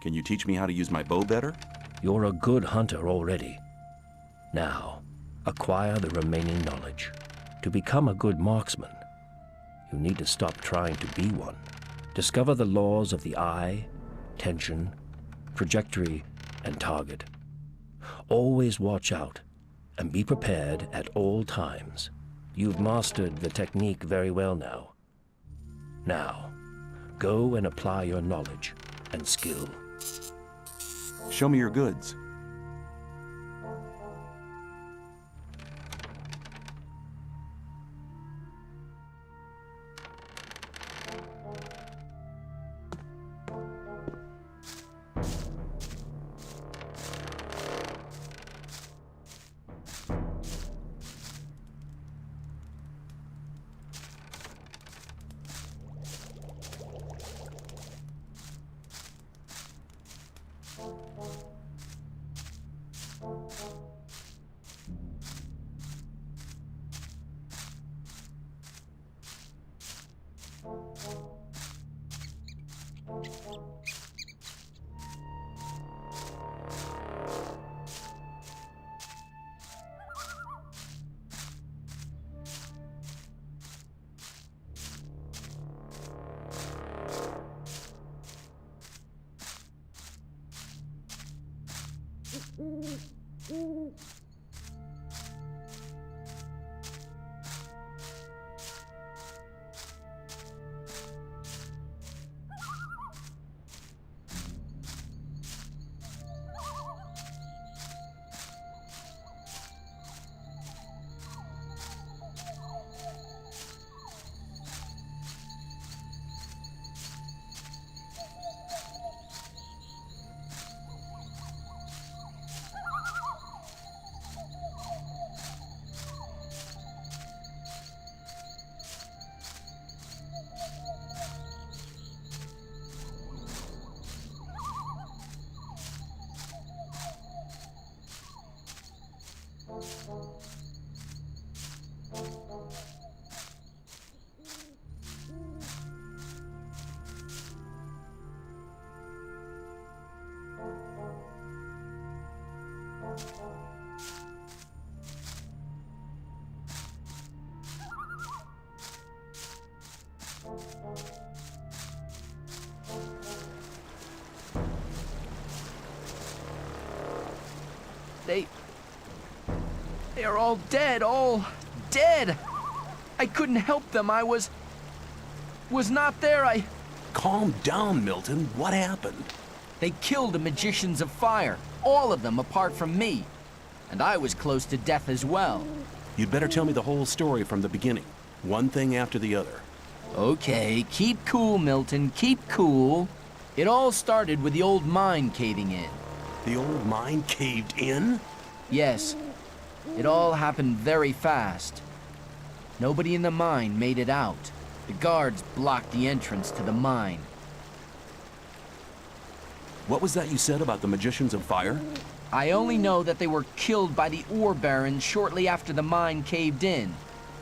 Can you teach me how to use my bow better? You're a good hunter already. Now, acquire the remaining knowledge. To become a good marksman, you need to stop trying to be one. Discover the laws of the eye, tension, trajectory, and target. Always watch out and be prepared at all times. You've mastered the technique very well now. Now, go and apply your knowledge and skill. Show me your goods. They are all dead. I couldn't help them. I was not there. Calm down, Milton. What happened? They killed the magicians of fire, all of them apart from me. And I was close to death as well. You'd better tell me the whole story from the beginning. One thing after the other. Okay, keep cool, Milton, keep cool. It all started with the old mine caving in. The old mine caved in? Yes. It all happened very fast. Nobody in the mine made it out. The guards blocked the entrance to the mine. What was that you said about the magicians of fire? I only know that they were killed by the ore barons shortly after the mine caved in.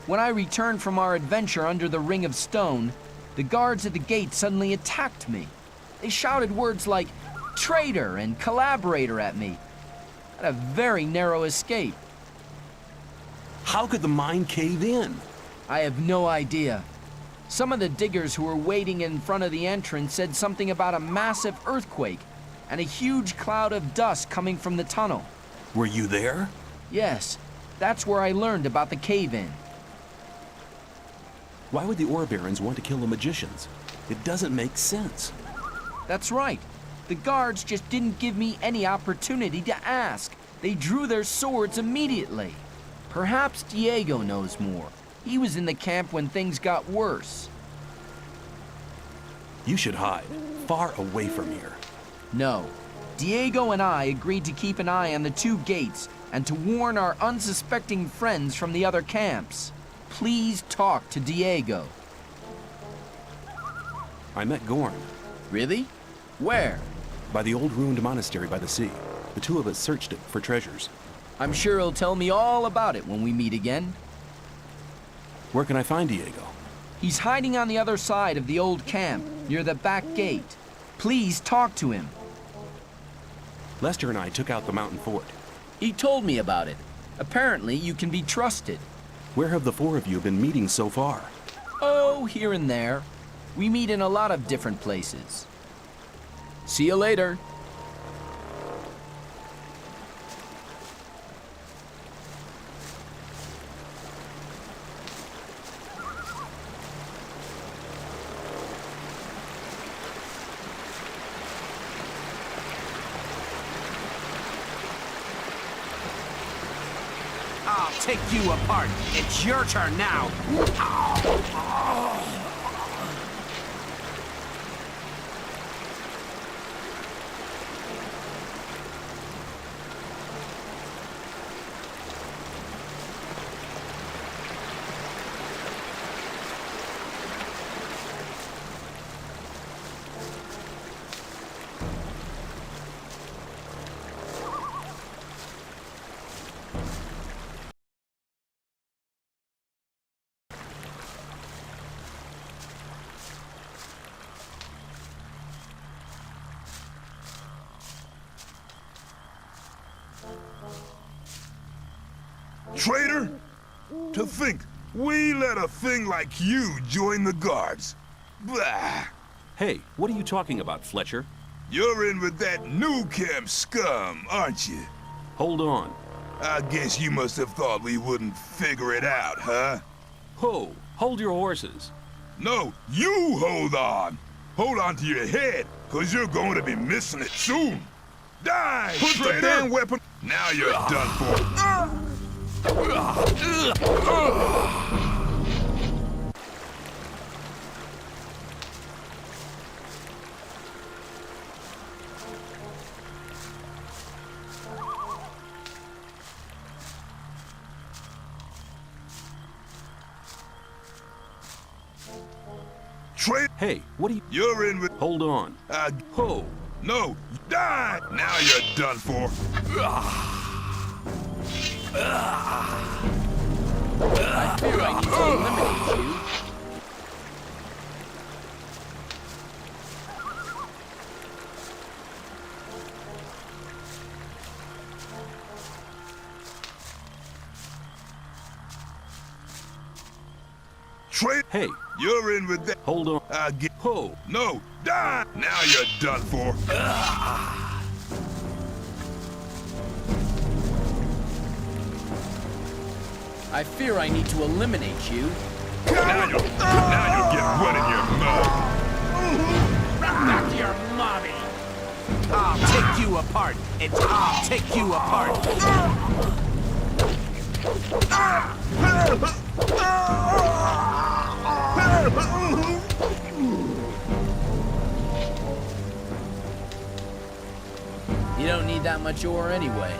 When I returned from our adventure under the Ring of Stone, the guards at the gate suddenly attacked me. They shouted words like traitor and collaborator at me. I had a very narrow escape. How could the mine cave in? I have no idea. Some of the diggers who were waiting in front of the entrance said something about a massive earthquake and a huge cloud of dust coming from the tunnel. Were you there? Yes, that's where I learned about the cave-in. Why would the ore barons want to kill the magicians? It doesn't make sense. That's right. The guards just didn't give me any opportunity to ask. They drew their swords immediately. Perhaps Diego knows more. He was in the camp when things got worse. You should hide, far away from here. No. Diego and I agreed to keep an eye on the two gates and to warn our unsuspecting friends from the other camps. Please talk to Diego. I met Gorn. Really? Where? By the old ruined monastery by the sea. The two of us searched it for treasures. I'm sure he'll tell me all about it when we meet again. Where can I find Diego? He's hiding on the other side of the old camp, near the back gate. Please talk to him. Lester and I took out the mountain fort. He told me about it. Apparently, you can be trusted. Where have the four of you been meeting so far? Oh, here and there. We meet in a lot of different places. See you later. I'll take you apart. It's your turn now. Traitor? To think we let a thing like you join the guards. Blah! Hey, what are you talking about, Fletcher? You're in with that new camp scum, aren't you? Hold on. I guess you must have thought we wouldn't figure it out, huh? Ho! Hold your horses. No, you hold on! Hold on to your head, cause you're going to be missing it soon! Die, Put traitor! The damn weapon... Now you're done for. Hey, what are you... You're in with... Hold on. Ho! No, die! Now you're done for. I fear I need to eliminate you. Hey, you're in with that. Hold on. Ho! No, die! Now you're done for. I fear I need to eliminate you. Now you'll get one in your mouth. Back to your mommy. I'll take you apart. I'll take you apart. You don't need that much ore anyway.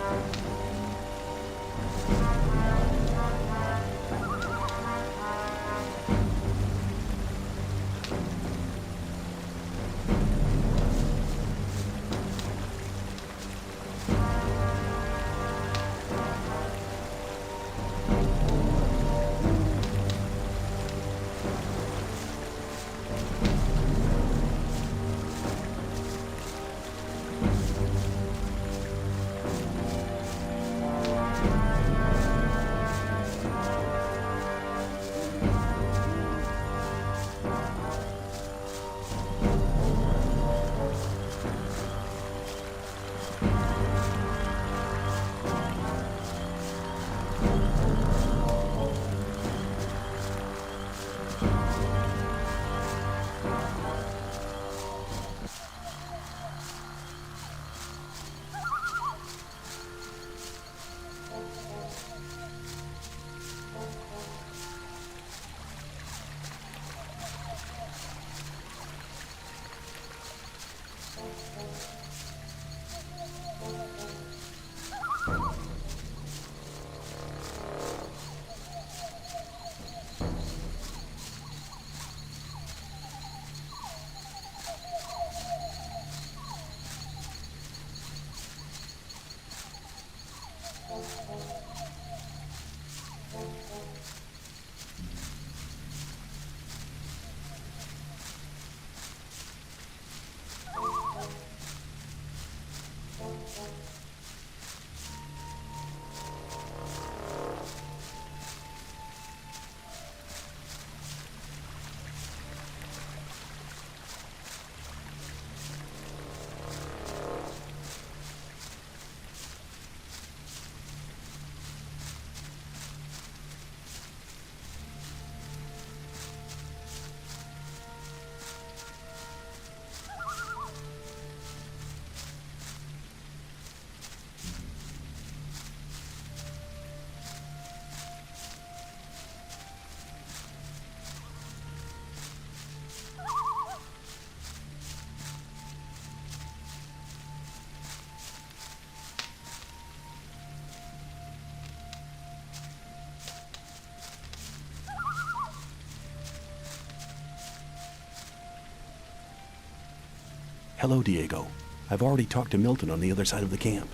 Hello, Diego. I've already talked to Milton on the other side of the camp.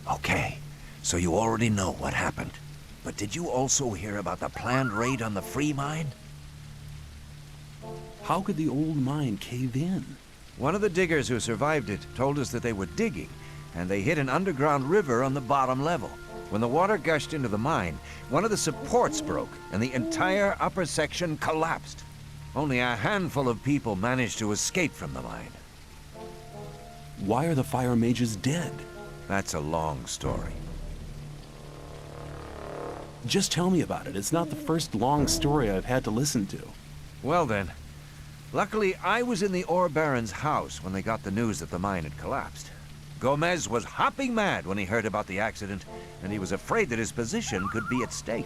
Okay, so you already know what happened. But did you also hear about the planned raid on the free mine? How could the old mine cave in? One of the diggers who survived it told us that they were digging, and they hit an underground river on the bottom level. When the water gushed into the mine, one of the supports broke, and the entire upper section collapsed. Only a handful of people managed to escape from the mine. Why are the fire mages dead? That's a long story. Just tell me about it. It's not the first long story I've had to listen to. Well then, luckily I was in the ore baron's house when they got the news that the mine had collapsed. Gomez was hopping mad when he heard about the accident, and he was afraid that his position could be at stake.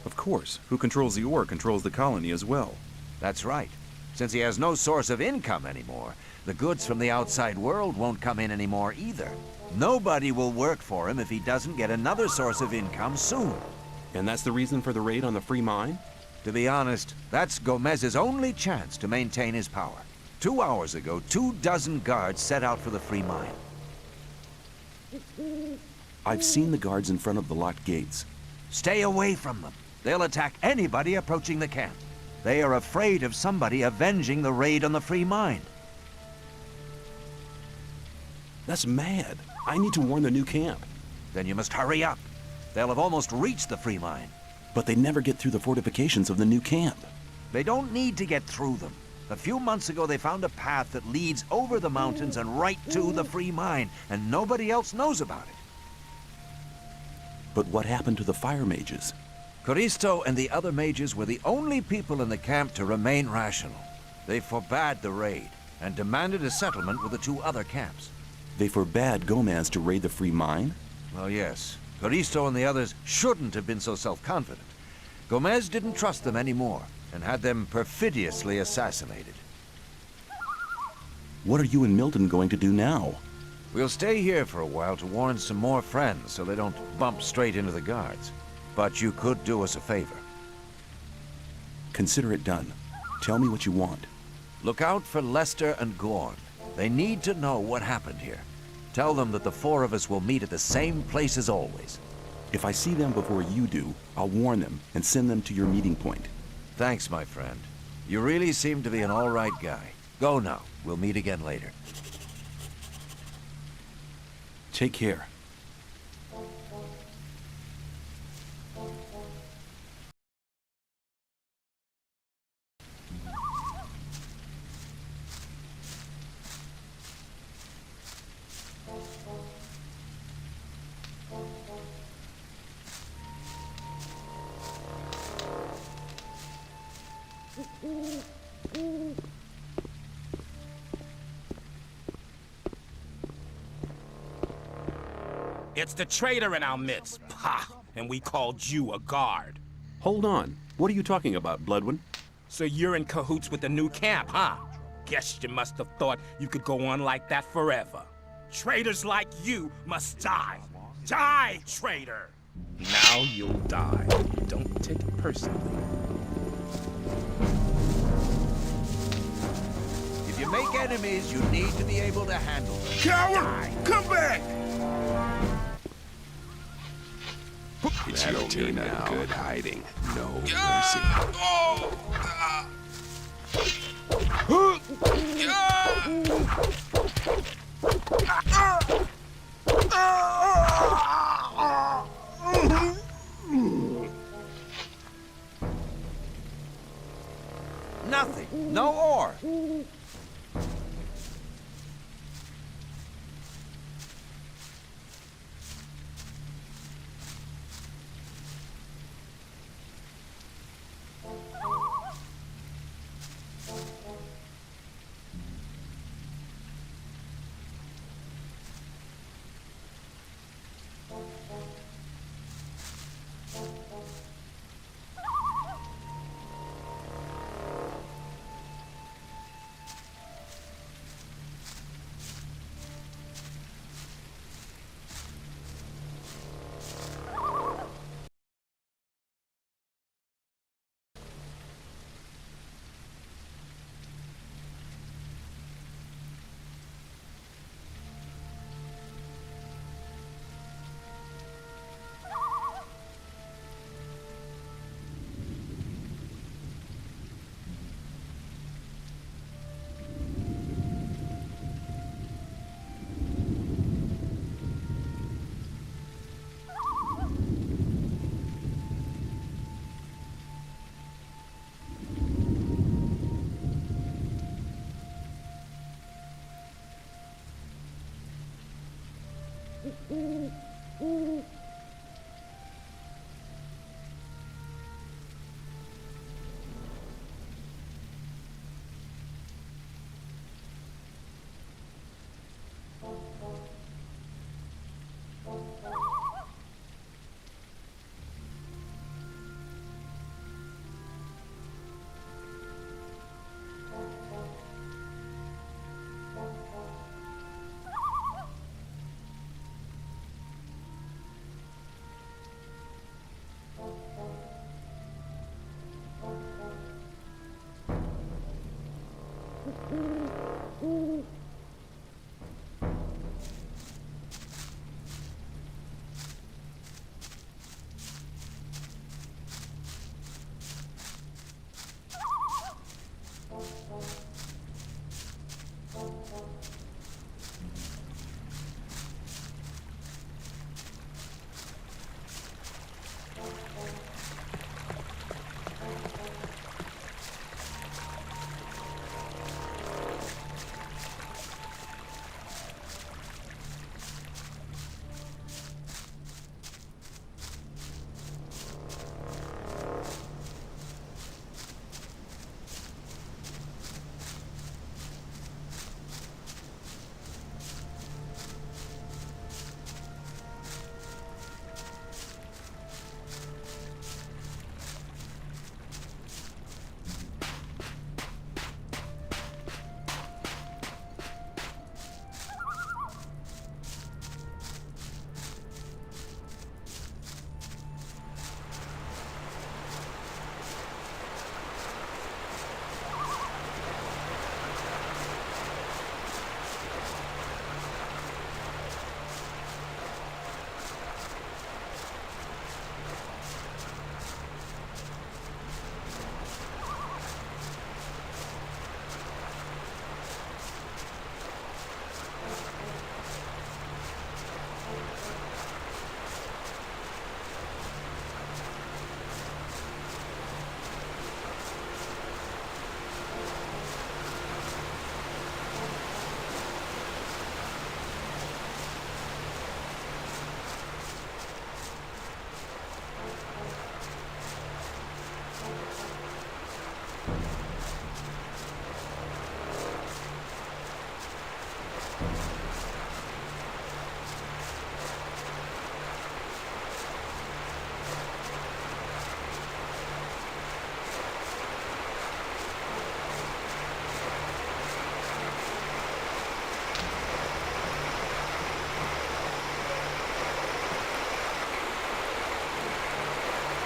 Of course. Who controls the ore controls the colony as well. That's right. Since he has no source of income anymore, the goods from the outside world won't come in anymore either. Nobody will work for him if he doesn't get another source of income soon. And that's the reason for the raid on the free mine? To be honest, that's Gomez's only chance to maintain his power. 2 hours ago, 24 guards set out for the free mine. I've seen the guards in front of the locked gates. Stay away from them. They'll attack anybody approaching the camp. They are afraid of somebody avenging the raid on the free mine. That's mad. I need to warn the new camp. Then you must hurry up. They'll have almost reached the free mine. But they never get through the fortifications of the new camp. They don't need to get through them. A few months ago, they found a path that leads over the mountains and right to the free mine, and nobody else knows about it. But what happened to the fire mages? Coristo and the other mages were the only people in the camp to remain rational. They forbade the raid and demanded a settlement with the 2 other camps. They forbade Gomez to raid the free mine? Well, yes. Coristo and the others shouldn't have been so self-confident. Gomez didn't trust them anymore and had them perfidiously assassinated. What are you and Milton going to do now? We'll stay here for a while to warn some more friends so they don't bump straight into the guards. But you could do us a favor. Consider it done. Tell me what you want. Look out for Lester and Gorn. They need to know what happened here. Tell them that the 4 of us will meet at the same place as always. If I see them before you do, I'll warn them and send them to your meeting point. Thanks, my friend. You really seem to be an all right guy. Go now. We'll meet again later. Take care. It's the traitor in our midst. Pah! And we called you a guard. Hold on. What are you talking about, Bloodwin? So you're in cahoots with the new camp, huh? Guess you must have thought you could go on like that forever. Traitors like you must die. Die, traitor! Now you'll die. Don't take it personally. If you make enemies, you need to be able to handle them. Coward! Come back! That'll mean a good hiding. No mercy. Nothing. No ore.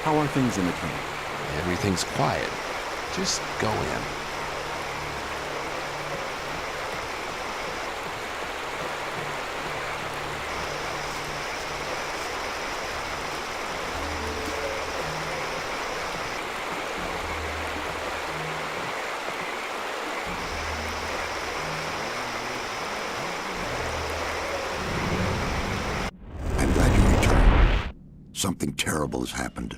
How are things in the camp? Everything's quiet. Just go in. I'm glad you returned. Something terrible has happened.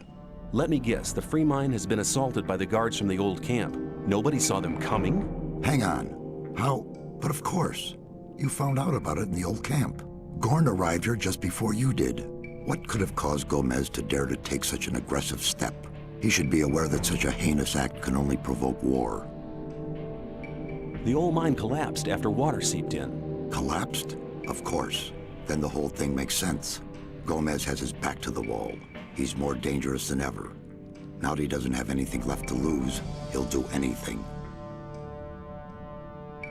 Let me guess, the free mine has been assaulted by the guards from the old camp. Nobody saw them coming? Hang on. How? But of course. You found out about it in the old camp. Gorn arrived here just before you did. What could have caused Gomez to dare to take such an aggressive step? He should be aware that such a heinous act can only provoke war. The old mine collapsed after water seeped in. Collapsed? Of course. Then the whole thing makes sense. Gomez has his back to the wall. He's more dangerous than ever. Now that he doesn't have anything left to lose, he'll do anything.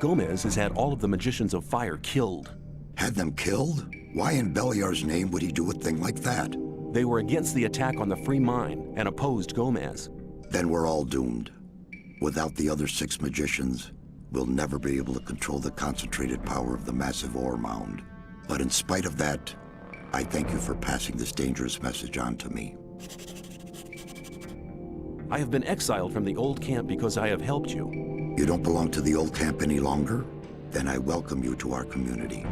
Gomez has had all of the magicians of fire killed. Had them killed? Why in Beliar's name would he do a thing like that? They were against the attack on the free mine and opposed Gomez. Then we're all doomed. Without the other 6 magicians, we'll never be able to control the concentrated power of the massive ore mound. But in spite of that, I thank you for passing this dangerous message on to me. I have been exiled from the old camp because I have helped you. You don't belong to the old camp any longer? Then I welcome you to our community.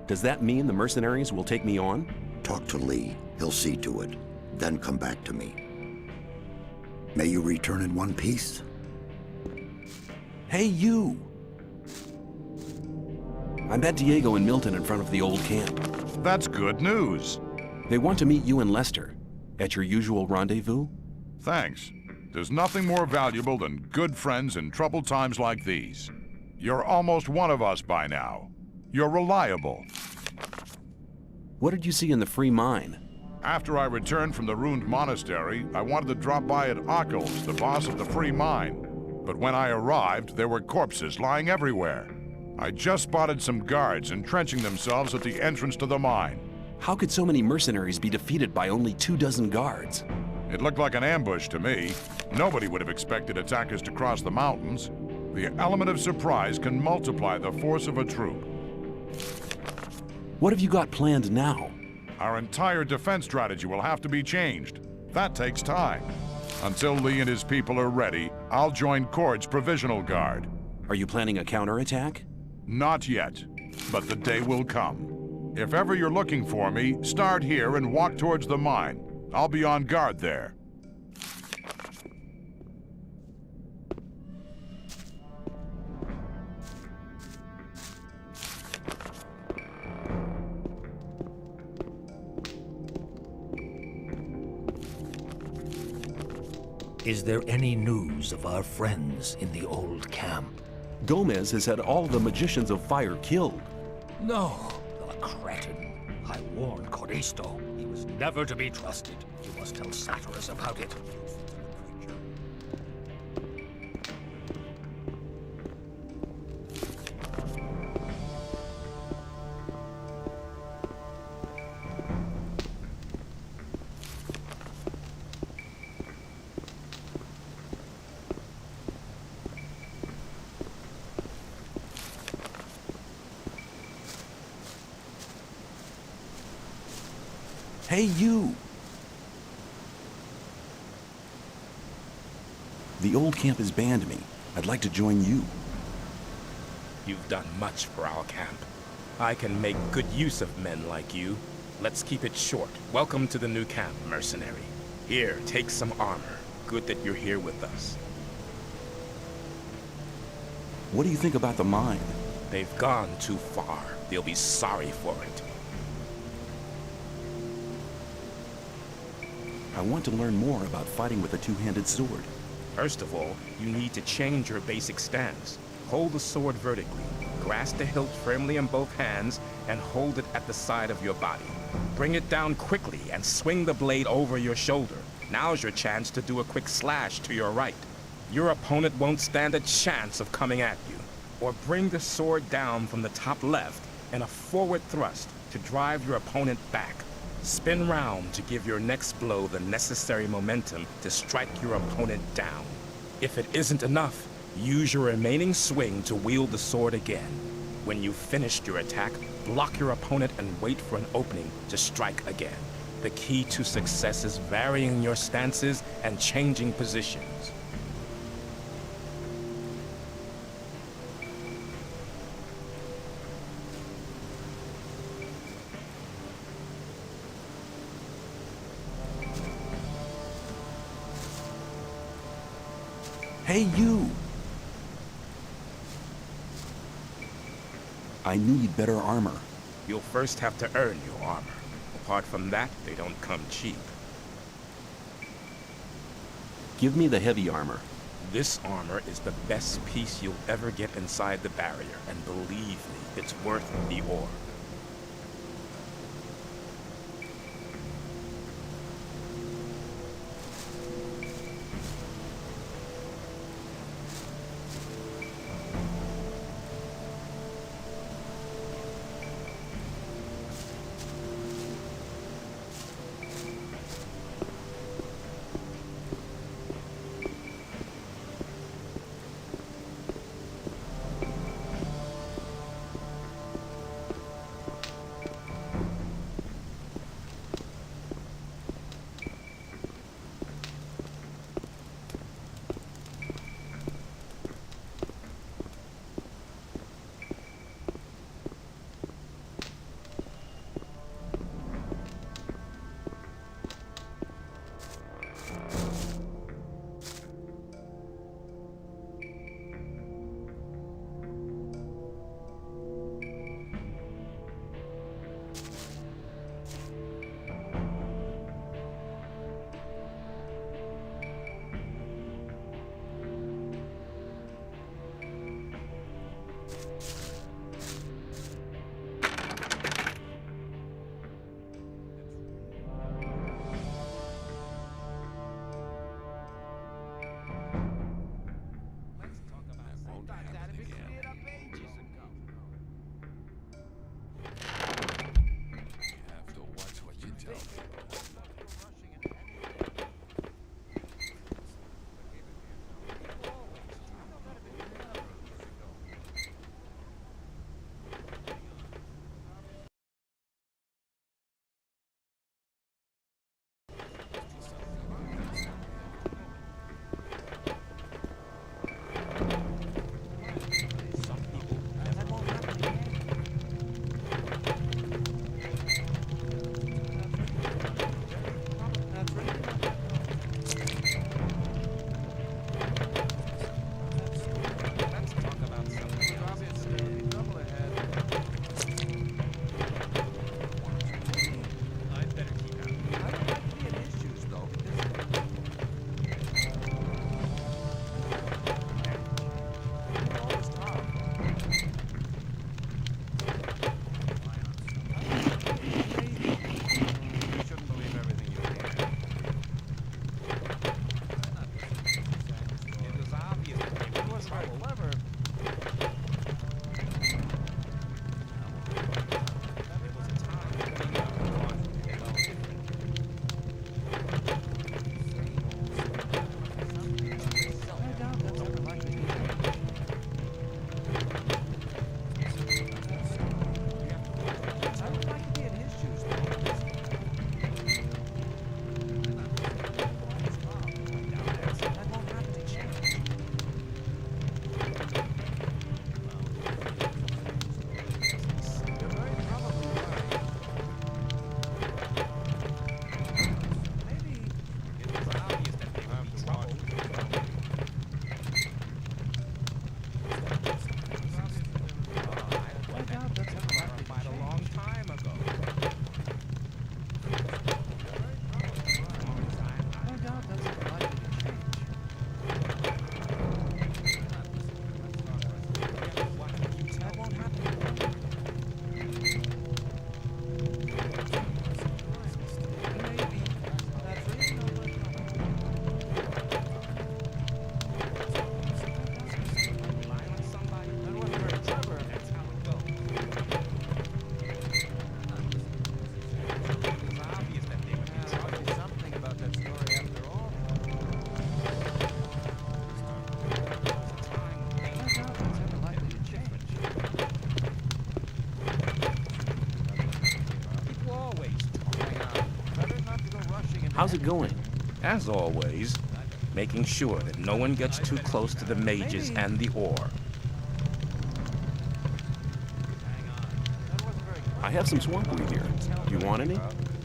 Does that mean the mercenaries will take me on? Talk to Lee. He'll see to it. Then come back to me. May you return in one piece? Hey, you! I met Diego and Milton in front of the old camp. That's good news. They want to meet you and Lester at your usual rendezvous. Thanks. There's nothing more valuable than good friends in troubled times like these. You're almost one of us by now. You're reliable. What did you see in the free mine? After I returned from the ruined monastery, I wanted to drop by at Ockles, the boss of the free mine. But when I arrived, there were corpses lying everywhere. I just spotted some guards entrenching themselves at the entrance to the mine. How could so many mercenaries be defeated by only 24 guards? It looked like an ambush to me. Nobody would have expected attackers to cross the mountains. The element of surprise can multiply the force of a troop. What have you got planned now? Our entire defense strategy will have to be changed. That takes time. Until Lee and his people are ready, I'll join Cord's provisional guard. Are you planning a counterattack? Not yet, but the day will come. If ever you're looking for me, start here and walk towards the mine. I'll be on guard there. Is there any news of our friends in the old camp? Gomez has had all the magicians of fire killed. No, the cretin. I warned Coristo. He was never to be trusted. You must tell Satyrus about it. Hey, you! The old camp has banned me. I'd like to join you. You've done much for our camp. I can make good use of men like you. Let's keep it short. Welcome to the new camp, mercenary. Here, take some armor. Good that you're here with us. What do you think about the mine? They've gone too far. They'll be sorry for it. I want to learn more about fighting with a two-handed sword. First of all, you need to change your basic stance. Hold the sword vertically, grasp the hilt firmly in both hands, and hold it at the side of your body. Bring it down quickly and swing the blade over your shoulder. Now's your chance to do a quick slash to your right. Your opponent won't stand a chance of coming at you. Or bring the sword down from the top left in a forward thrust to drive your opponent back. Spin round to give your next blow the necessary momentum to strike your opponent down. If it isn't enough, use your remaining swing to wield the sword again. When you've finished your attack, block your opponent and wait for an opening to strike again. The key to success is varying your stances and changing positions. Hey, you! I need better armor. You'll first have to earn your armor. Apart from that, they don't come cheap. Give me the heavy armor. This armor is the best piece you'll ever get inside the barrier, and believe me, it's worth the ore. How's it going? As always, making sure that no one gets too close to the mages and the ore. I have some swampweed here. Do you want any?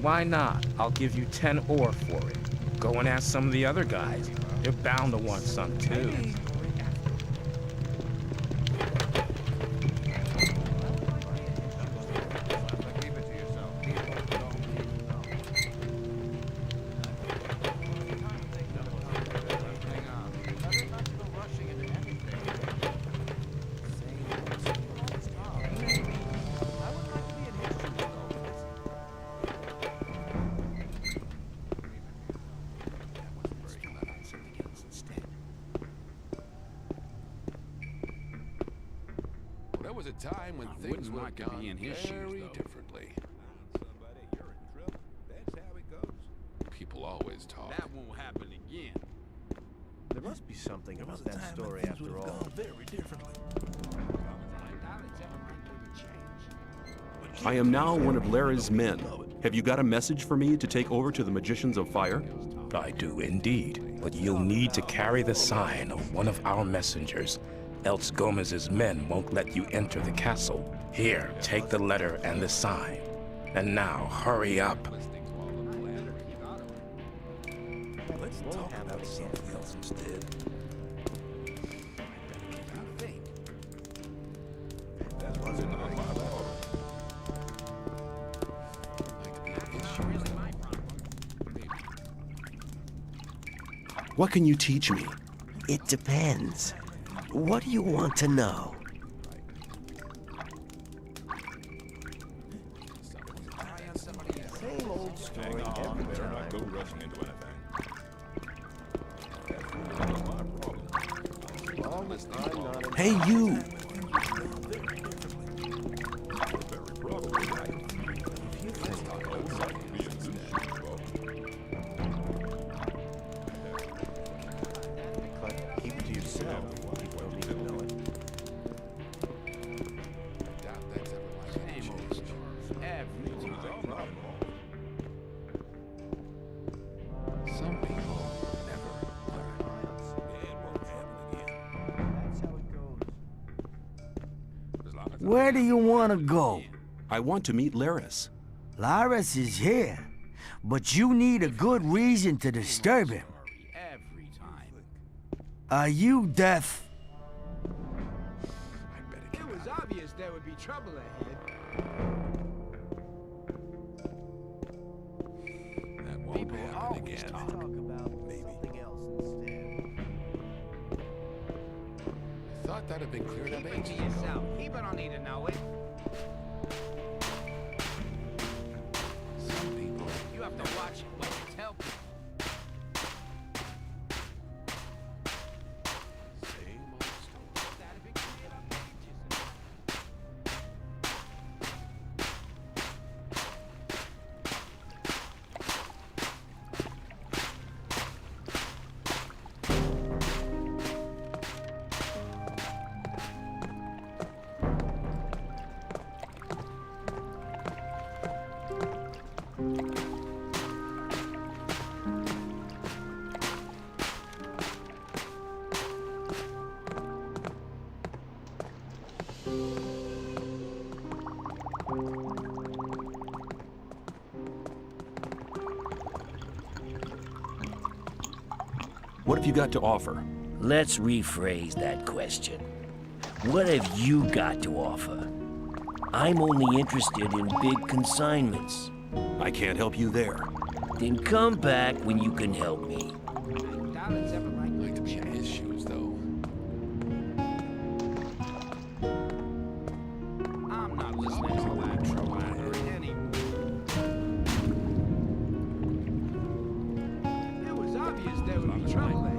Why not? I'll give you 10 ore for it. Go and ask some of the other guys. They're bound to want some too. There was a time when things would have gone very differently. People always talk. That won't happen again. There must be something about that story after all. Very differently. I am now one of Lara's men. Have you got a message for me to take over to the Magicians of Fire? I do indeed, but you'll need to carry the sign of one of our messengers, else Gomez's men won't let you enter the castle. Here, take the letter and the sign. And now, hurry up. Let's talk about something else instead. That wasn't on my fault. What can you teach me? It depends. What do you want to know? Same old story every time. Go rushing into anything. Hey, you! But keep it to yourself. People don't even know it. Some people never learn. Where do you want to go? I want to meet Laris. Laris is here, but you need a good reason to disturb him. Every time. Are you deaf? It was obvious there would be trouble ahead. That won't happen again. Talk about something else instead. I thought that had been cleared up Keep it ages to ago. yourself. People don't need to know it. Some people You have to watch what you tell people. same old story. That'd be clear up pages. What have you got to offer? Let's rephrase that question. What have you got to offer? I'm only interested in big consignments. I can't help you there. Then come back when you can help me. Darling's ever like I'd like to be in his shoes, though. I'm not listening to that trouble anymore. It was obvious there would be trouble ahead.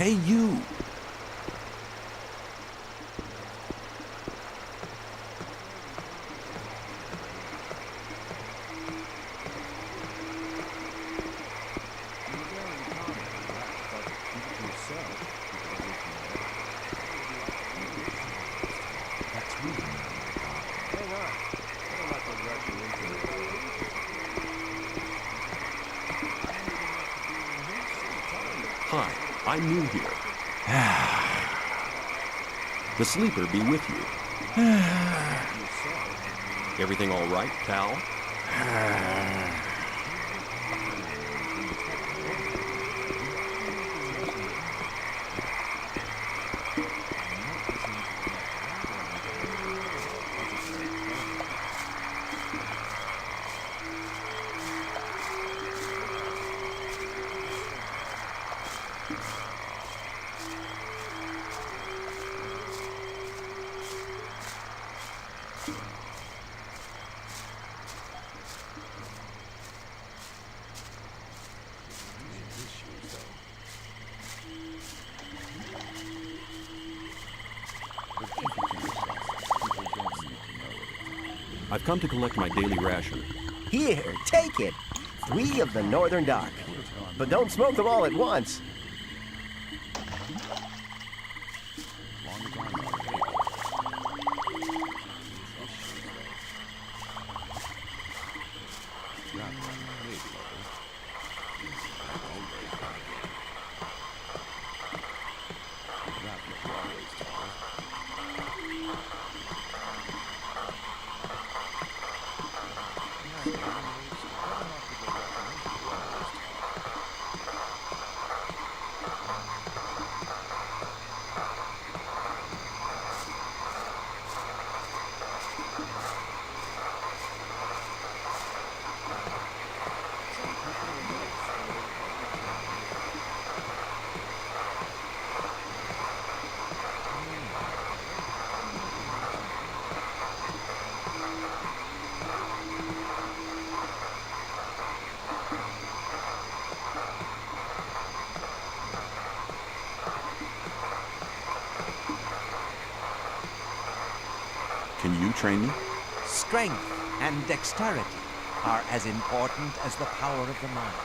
Hey, you! Hi, I'm new here. The sleeper be with you. Everything all right, pal? I've come to collect my daily ration. Here, take it. 3 of the Northern Dark. But don't smoke them all at once. Can you train me? Strength and dexterity are as important as the power of the mind.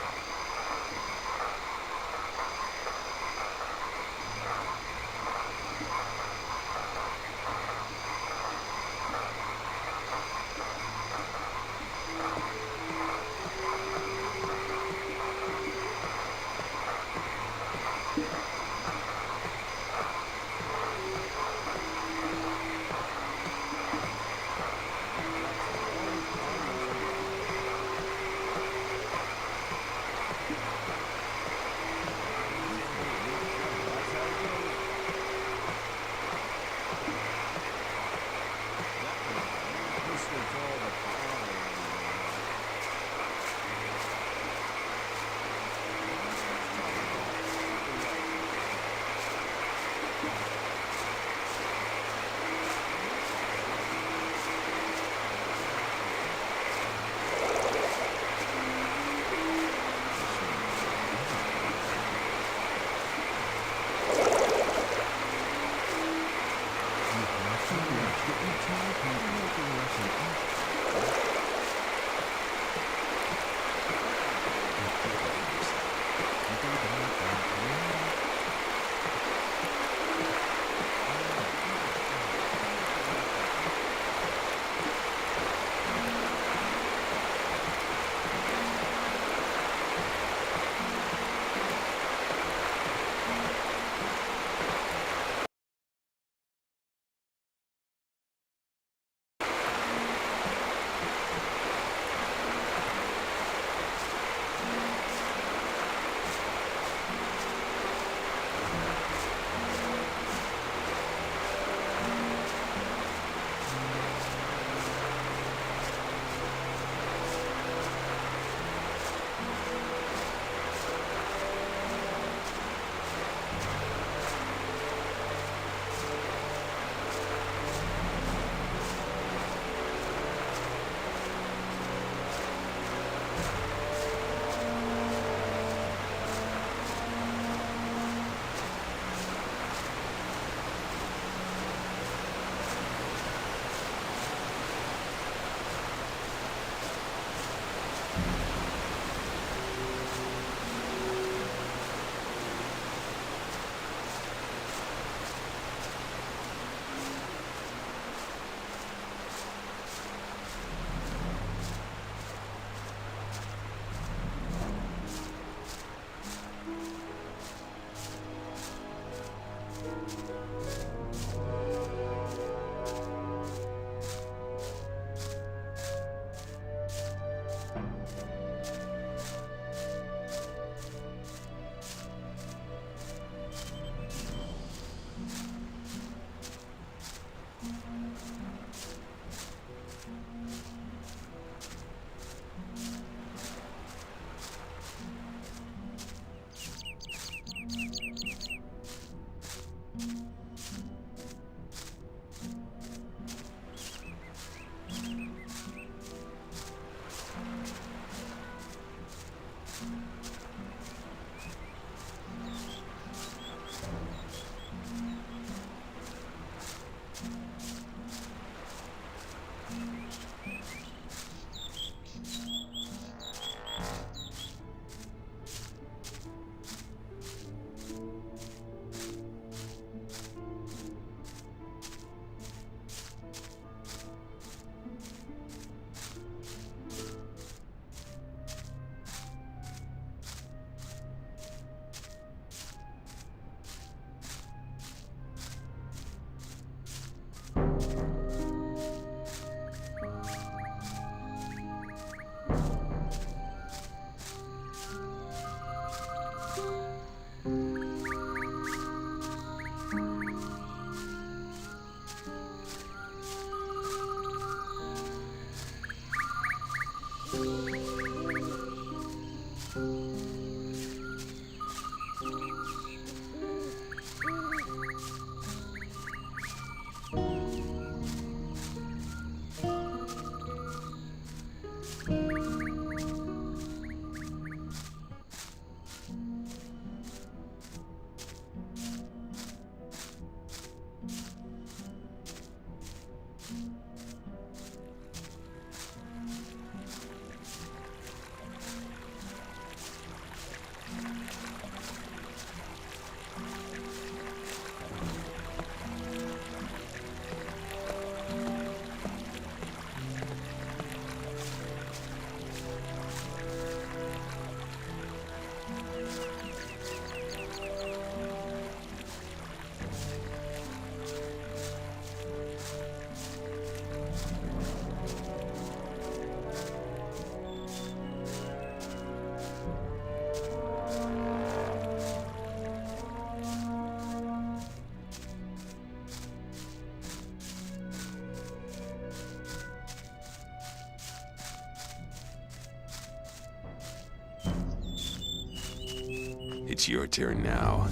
It's your turn now.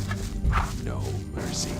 No mercy.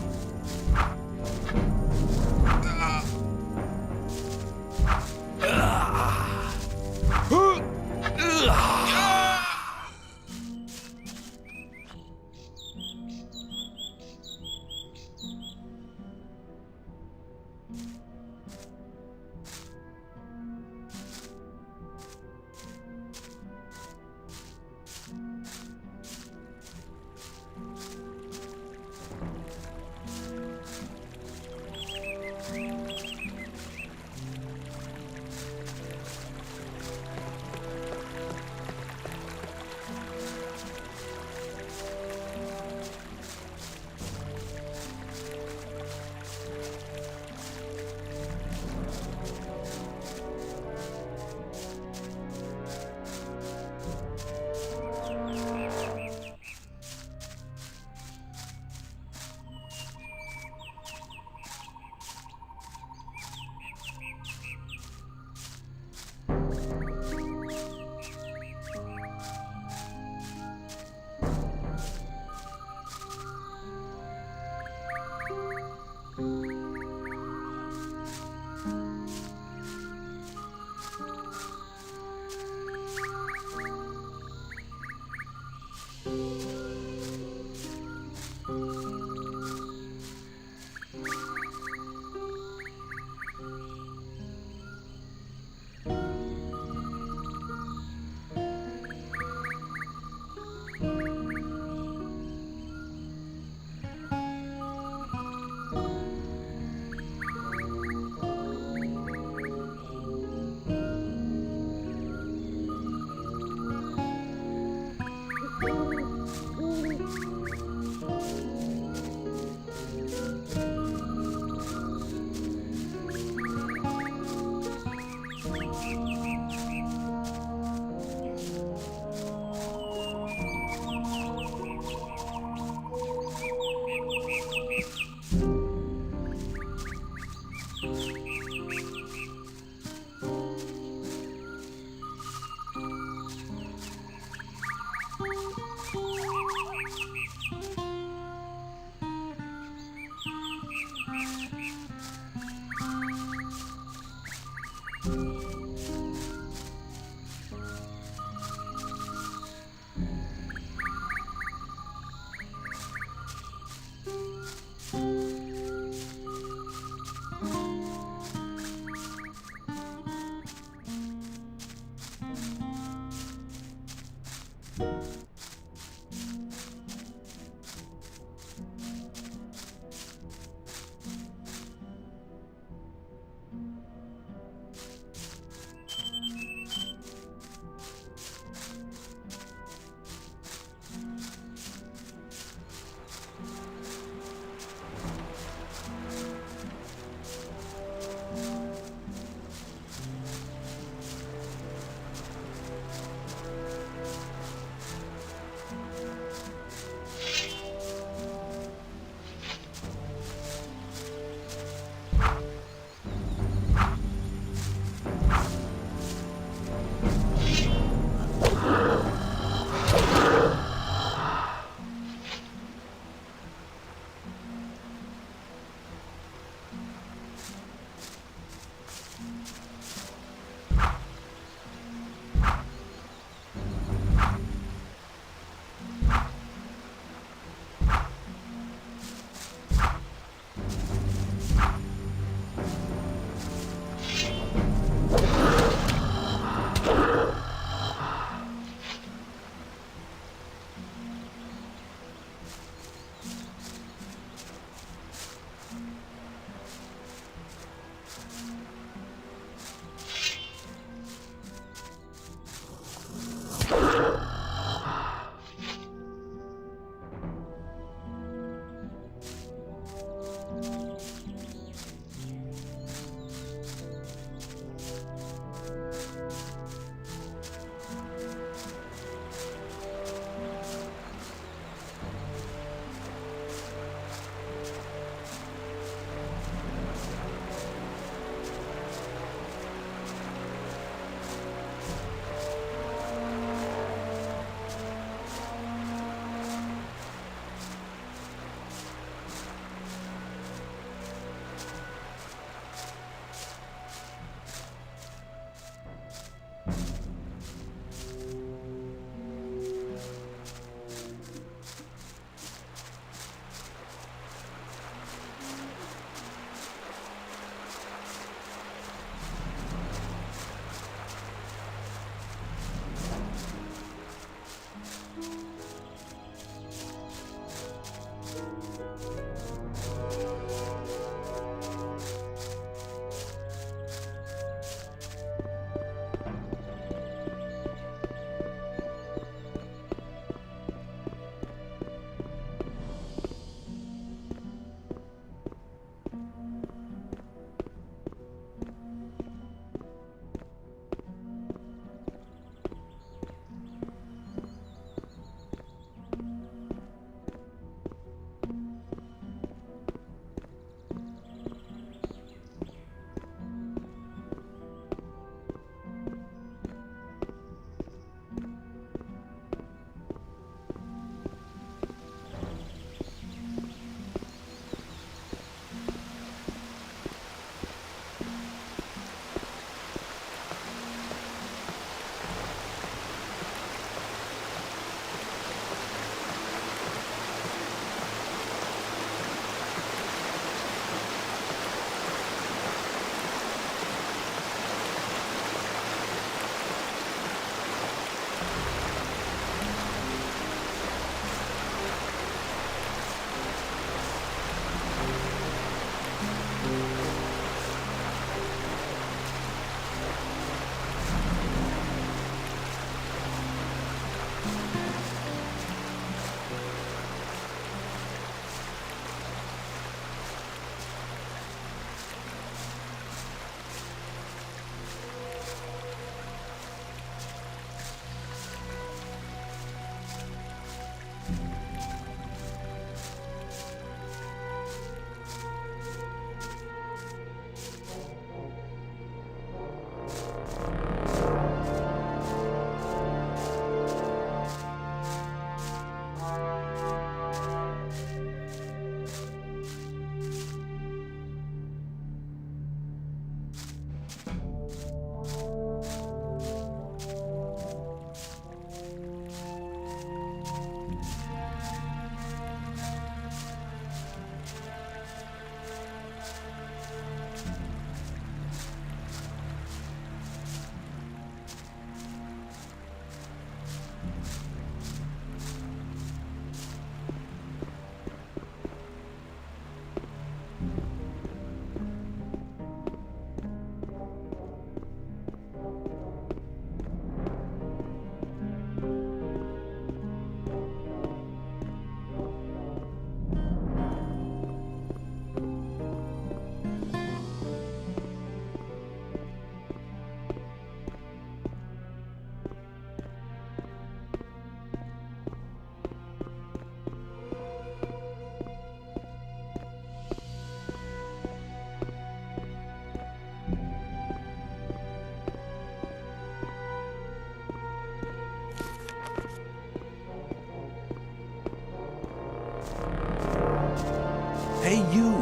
Hey, you!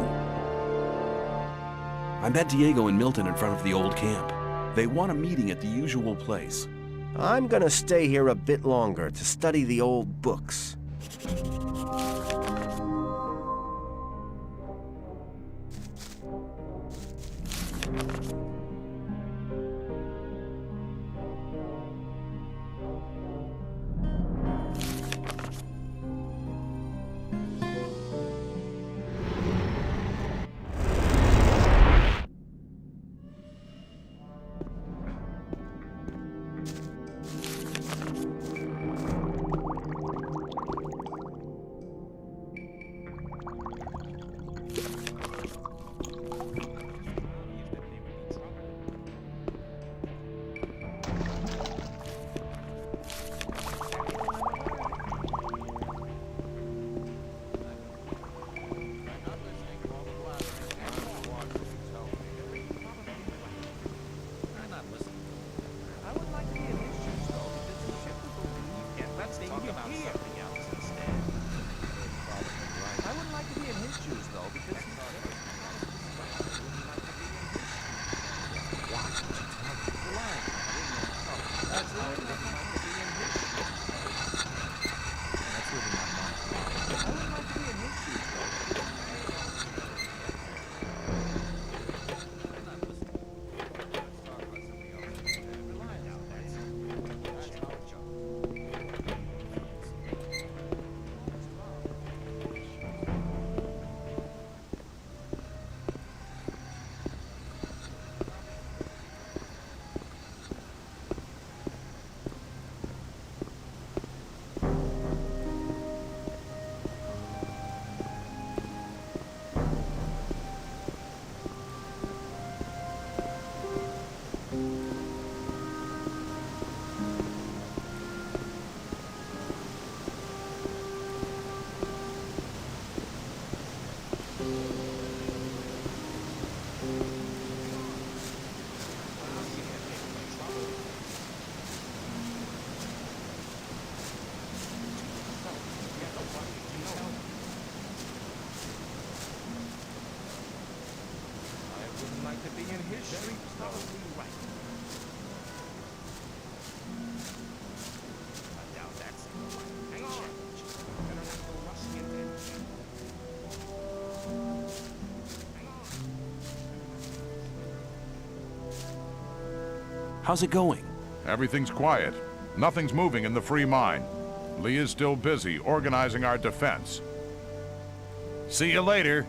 I met Diego and Milton in front of the old camp. They want a meeting at the usual place. I'm gonna stay here a bit longer to study the old books. How's it going? Everything's quiet. Nothing's moving in the free mine. Lee is still busy organizing our defense. See you later.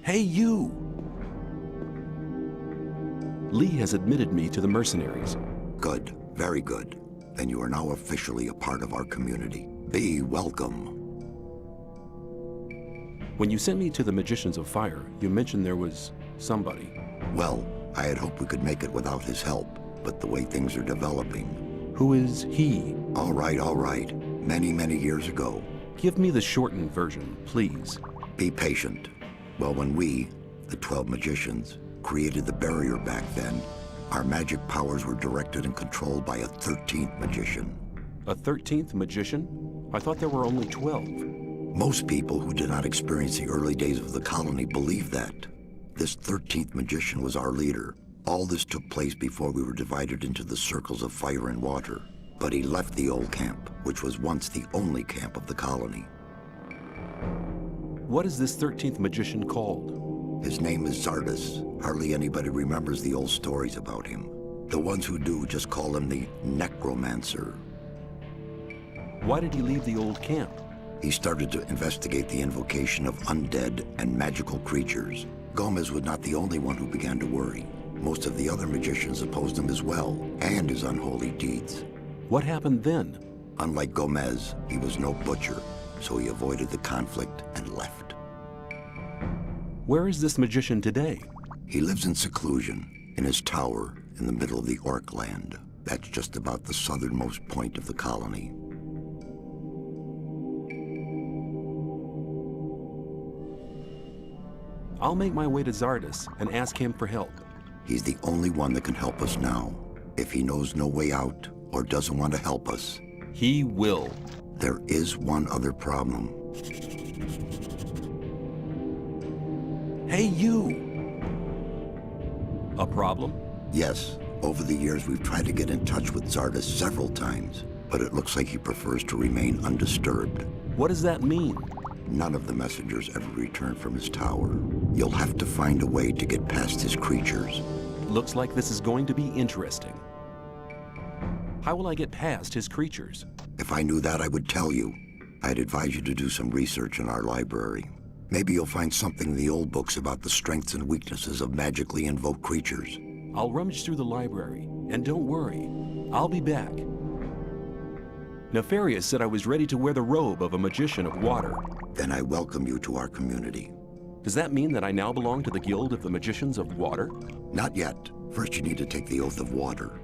Hey, you! Lee has admitted me to the mercenaries. Good, very good. Then you are now officially a part of our community. Be welcome. When you sent me to the Magicians of Fire, you mentioned there was somebody. Well, I had hoped we could make it without his help, but the way things are developing... Who is he? All right. Many, many years ago. Give me the shortened version, please. Be patient. Well, when we, the 12 magicians, created the barrier back then, our magic powers were directed and controlled by a 13th magician. A 13th magician? I thought there were only 12. Most people who did not experience the early days of the colony believe that. This 13th magician was our leader. All this took place before we were divided into the circles of fire and water. But he left the old camp, which was once the only camp of the colony. What is this 13th magician called? His name is Zardes. Hardly anybody remembers the old stories about him. The ones who do just call him the Necromancer. Why did he leave the old camp? He started to investigate the invocation of undead and magical creatures. Gomez was not the only one who began to worry. Most of the other magicians opposed him as well, and his unholy deeds. What happened then? Unlike Gomez, he was no butcher, so he avoided the conflict and left. Where is this magician today? He lives in seclusion, in his tower, in the middle of the Orc land. That's just about the southernmost point of the colony. I'll make my way to Zardis and ask him for help. He's the only one that can help us now. If he knows no way out or doesn't want to help us, he will. There is one other problem. Hey, you! A problem? Yes. Over the years, we've tried to get in touch with Zardis several times, but it looks like he prefers to remain undisturbed. What does that mean? None of the messengers ever returned from his tower. You'll have to find a way to get past his creatures. Looks like this is going to be interesting. How will I get past his creatures? If I knew that, I would tell you. I'd advise you to do some research in our library. Maybe you'll find something in the old books about the strengths and weaknesses of magically invoked creatures. I'll rummage through the library, and don't worry, I'll be back. Nefarious said I was ready to wear the robe of a magician of water. Then I welcome you to our community. Does that mean that I now belong to the Guild of the Magicians of Water? Not yet. First you need to take the Oath of Water.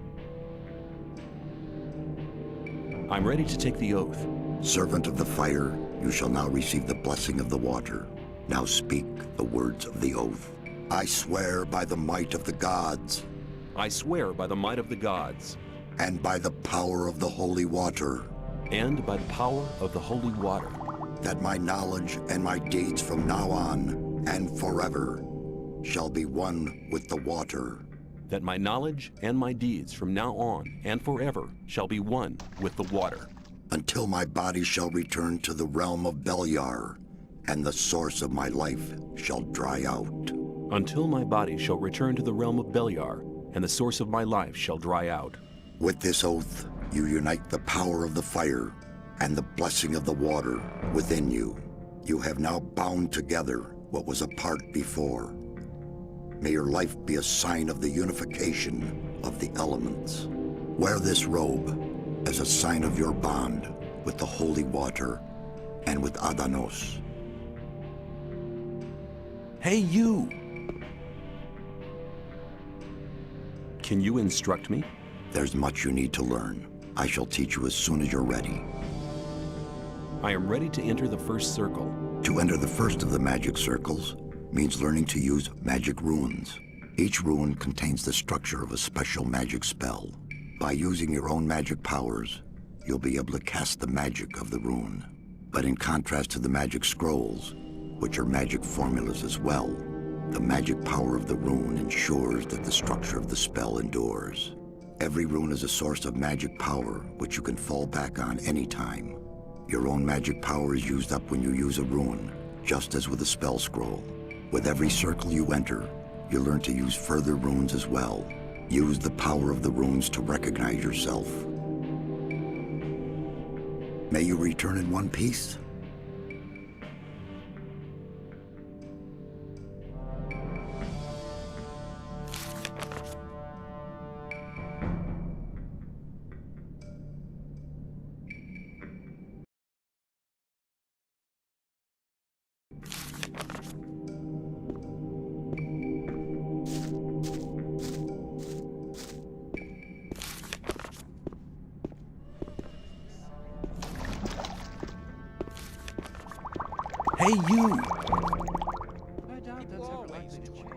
I'm ready to take the oath. Servant of the fire, you shall now receive the blessing of the water. Now speak the words of the oath. I swear by the might of the gods. I swear by the might of the gods. And by the power of the holy water. And by the power of the holy water. That my knowledge and my deeds from now on and forever shall be one with the water. That my knowledge and my deeds from now on and forever shall be one with the water. Until my body shall return to the realm of Beliar, and the source of my life shall dry out. Until my body shall return to the realm of Beliar, and the source of my life shall dry out. With this oath, you unite the power of the fire and the blessing of the water within you. You have now bound together what was apart before. May your life be a sign of the unification of the elements. Wear this robe as a sign of your bond with the holy water and with Adanos. Hey, you! Can you instruct me? There's much you need to learn. I shall teach you as soon as you're ready. I am ready to enter the first circle. To enter the first of the magic circles means learning to use magic runes. Each rune contains the structure of a special magic spell. By using your own magic powers, you'll be able to cast the magic of the rune. But in contrast to the magic scrolls, which are magic formulas as well, the magic power of the rune ensures that the structure of the spell endures. Every rune is a source of magic power, which you can fall back on any time. Your own magic power is used up when you use a rune, just as with a spell scroll. With every circle you enter, you learn to use further runes as well. Use the power of the runes to recognize yourself. May you return in one piece. Hey, you! I doubt that's ever likely to change.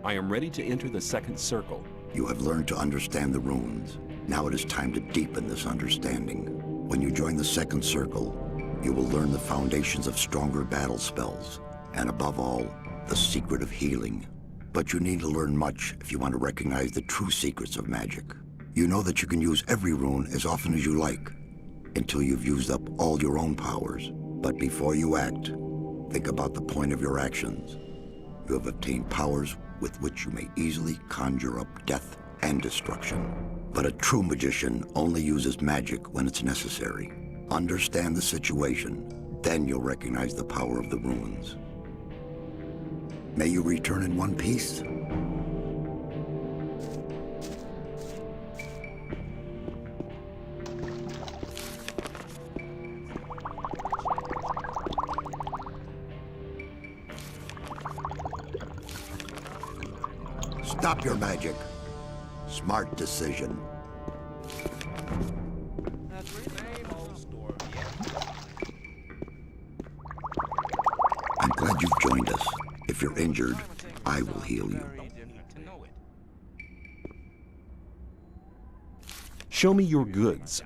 I am ready to enter the second circle. You have learned to understand the runes. Now it is time to deepen this understanding. When you join the second circle, you will learn the foundations of stronger battle spells, and above all, the secret of healing. But you need to learn much if you want to recognize the true secrets of magic. You know that you can use every rune as often as you like, until you've used up all your own powers. But before you act, think about the point of your actions. You have obtained powers with which you may easily conjure up death and destruction. But a true magician only uses magic when it's necessary. Understand the situation, then you'll recognize the power of the runes. May you return in one piece. Stop your magic. Smart decision. I'm glad you've joined us. If you're injured, I will heal you. Show me your goods.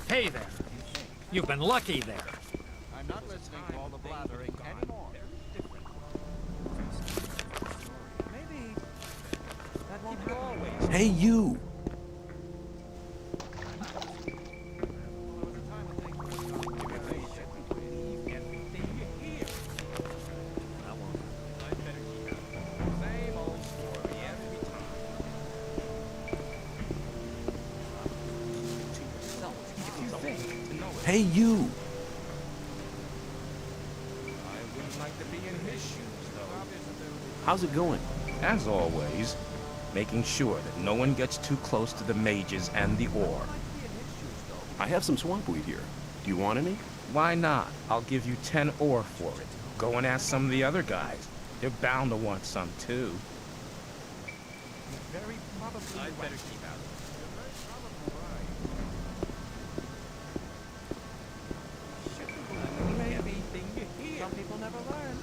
Hey there. You've been lucky there. I'm not listening to all the blathering anymore. Maybe that Hey, you! Hey, you! How's it going? As always, making sure that no one gets too close to the mages and the ore. I have some swamp weed here. Do you want any? Why not? I'll give you 10 ore for it. Go and ask some of the other guys. They're bound to want some too. Very probably. I'd better keep out. Some people never learn.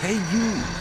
Hey, you!